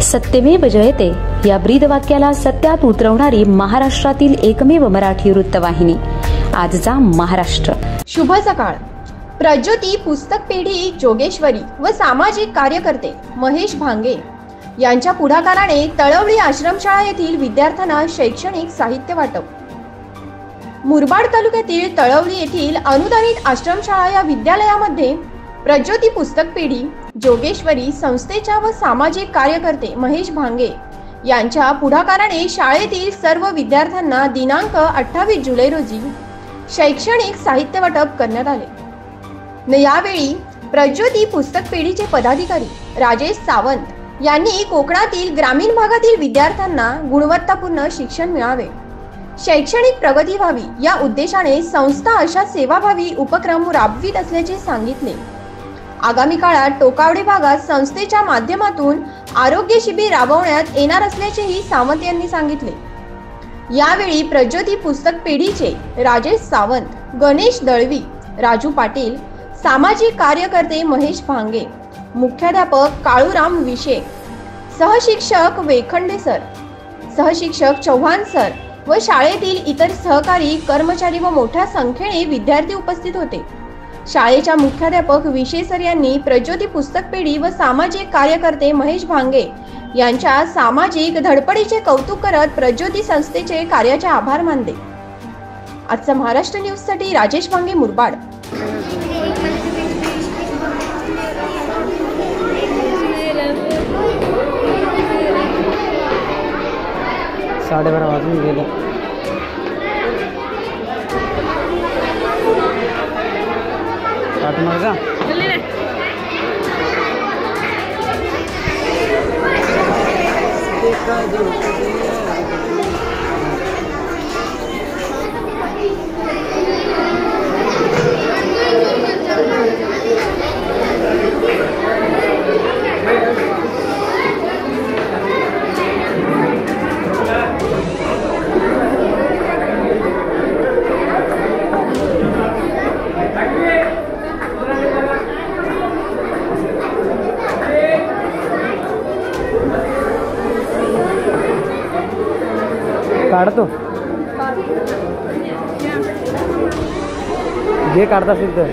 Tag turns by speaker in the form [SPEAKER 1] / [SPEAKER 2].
[SPEAKER 1] सत्यमेव जयते या ब्रीदवाक्याला सत्यात उतरवणारी महाराष्ट्रातील एकमेव मराठी वृत्तवाहिनी आजचा महाराष्ट्र।
[SPEAKER 2] शुभ सकाळ। प्रज्योती पुस्तक पेढी जोगेश्वरी व सामाजिक कार्यकर्ते महेश भांगे यांच्या पुढाकाराने तळवली आश्रमशाळा येथील विद्यार्थ्यांना शैक्षणिक साहित्य वाटप। मुरबाड तालुक्यातील तळवली येथील अनुदानित आश्रमशाळा या विद्यालयामध्ये प्रज्योती पुस्तक पेढी जोगेश्वरी संस्थेच्या व सामाजिक कार्यकर्ते महेश भांगे यांच्या पुढाकाराने शाळेतील सर्व विद्यार्थ्यांना दिनांक 28 जुलै रोजी शैक्षणिक साहित्य वाटप करण्यात आले। यावेळी प्रज्योती पुस्तक पेढीचे पदाधिकारी राजेश सावंत यांनी कोकणातील ग्रामीण भागातील विद्यार्थ्यांना गुणवत्तापूर्ण शिक्षण मिळावे, शैक्षणिक प्रगती व्हावी या उद्देशाने संस्था अशा सेवाभावी उपक्रम राबवित असल्याचे सांगितले। आगामी काळात टोकावडे भागात संस्थेच्या माध्यमातून आरोग्य शिबिर राबवण्यात येणार असल्याचेही सावंत यांनी सांगितले। यावेळी प्रज्योती पुस्तक पेढीचे राजेश सावंत, गणेश दळवी, राजू पाटील, सामाजिक कार्यकर्ते महेश भांगे, मुख्याध्यापक काळूराम विशे, सहशिक्षक वेखंडे सर, सहशिक्षक चव्हाण सर व शाळेतील इतर सहकारी कर्मचारी व मोठ्या संख्येने विद्यार्थी उपस्थित होते। शाळेच्या मुख्याध्यापक विशे सर यांनी प्रज्योती पुस्तक पेढी व सामाजिक कार्यकर्ते महेश भांगे यांच्या सामाजिक धडपडीचे कौतुक करत प्रज्योती संस्थेचे कार्याचे आभार मानले। आजचा महाराष्ट्र न्यूज साठी राजेश भांगे, मुरबाड।
[SPEAKER 3] साढ़े 12 वाजून गेले। का काढतो जे काढता असेल तर